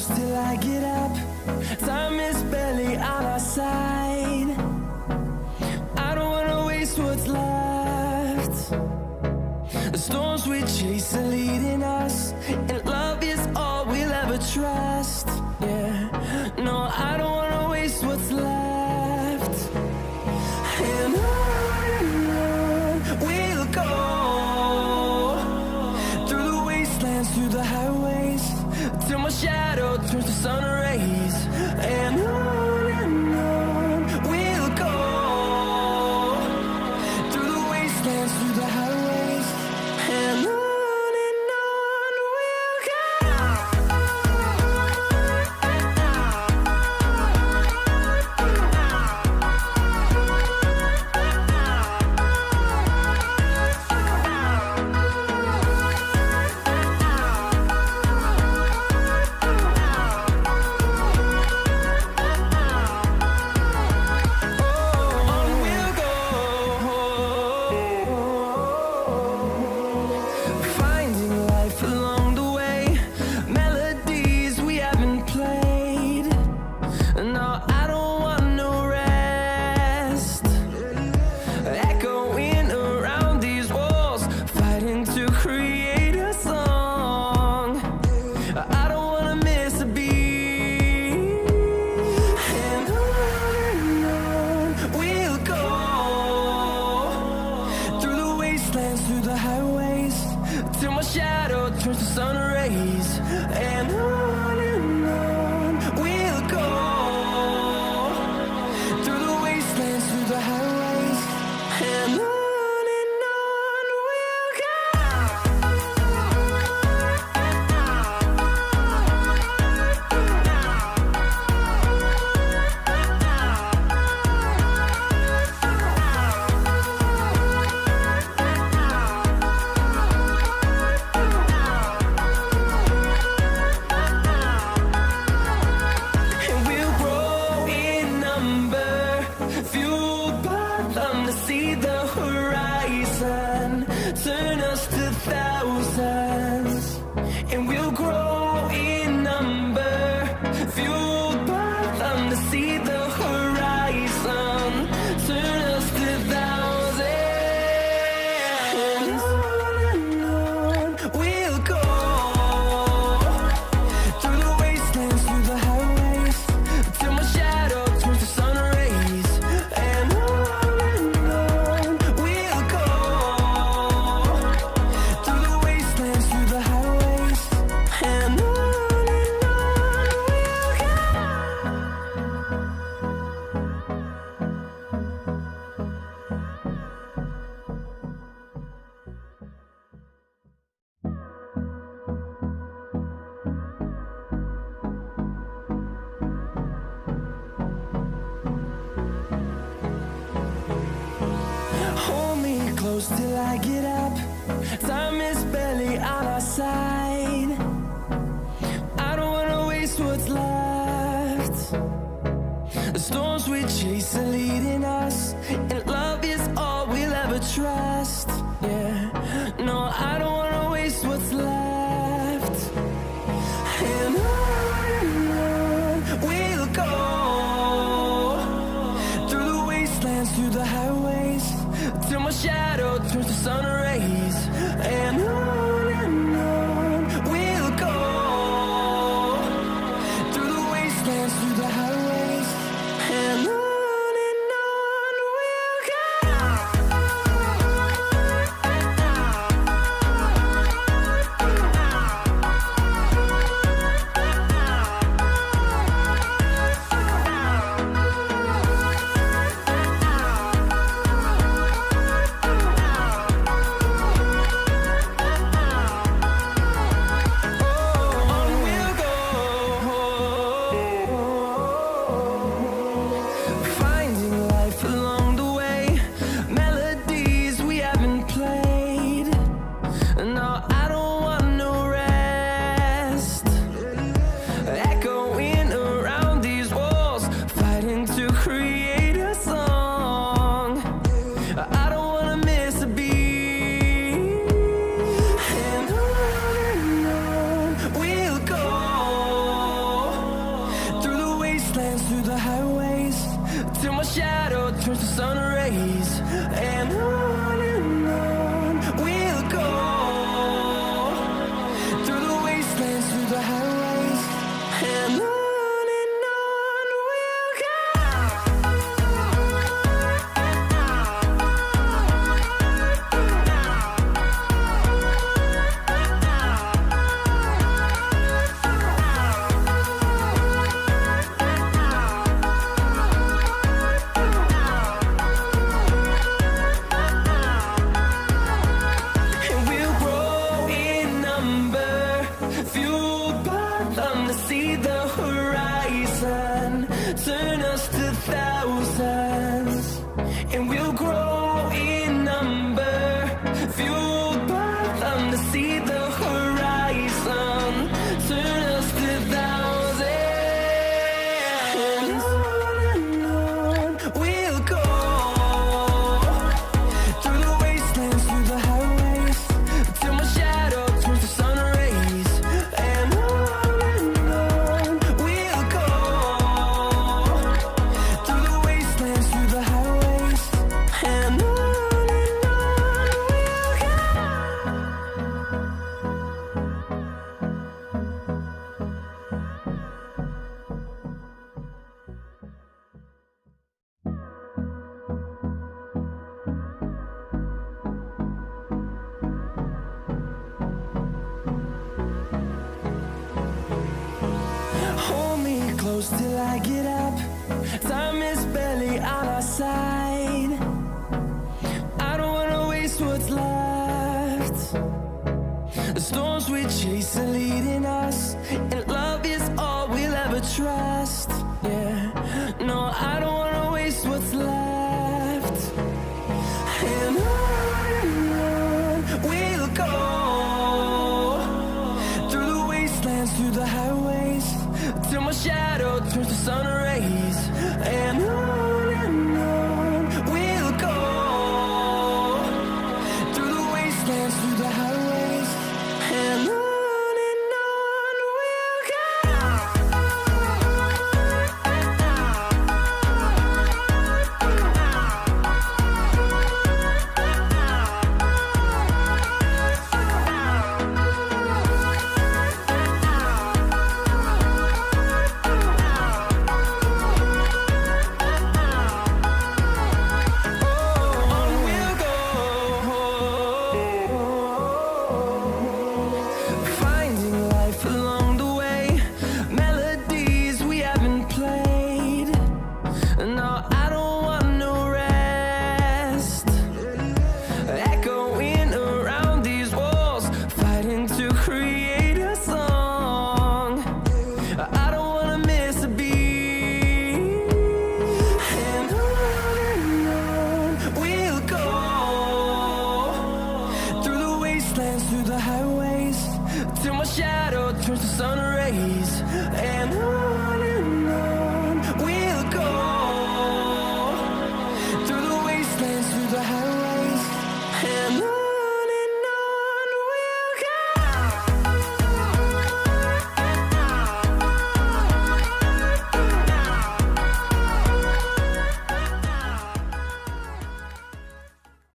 close till I get up. Time is barely on our side. I don't wanna waste what's left. The storms we chase are leading us, and love is all we'll ever trust. Yeah, no, I don't wanna waste what's left. And on we'll go, through the wastelands, through the highways, till my shadow turns to sun rays. And on we'll go, through the wastelands, through the highways, and on we'll go. Through the highways, till my shadow turns to sun rays. And on we'll go, through the wastelands, through the highways, and on we'll go. Turn us to thousands, and we'll grow in number, fueled by them to see the horizon. Turn us to thousands, and on we'll go, through the wastelands, through the highways, till my shadow turns to sun rays. And on we'll go, through the wastelands, through the highways, and on we'll go. Hold me close till I get up. Time is barely on our side. I don't wanna waste what's left. The storms we chase are leading us, and love is all we'll ever trust. Yeah, no, I don't wanna waste what's left. And on we'll go, through the wastelands, through the highways, till my shadow turns to sun rays. And on we'll go, through the wastelands, through the highways, and on we'll go. shadow turns to sun rays, and on we'll go, through the wastelands, through the highways, and on we'll go. And we'll grow in number, fueled by them to see the horizon, turn us to thousands. And we'll grow in number, fueled by them to see the horizon, turn us to thousands. And on we'll go, through the wastelands, through the highways, till my shadow turns to sun rays, and on we'll go, through the wastelands, through the highways, and on we'll go. Hold me close till I get up. Time is barely on our side.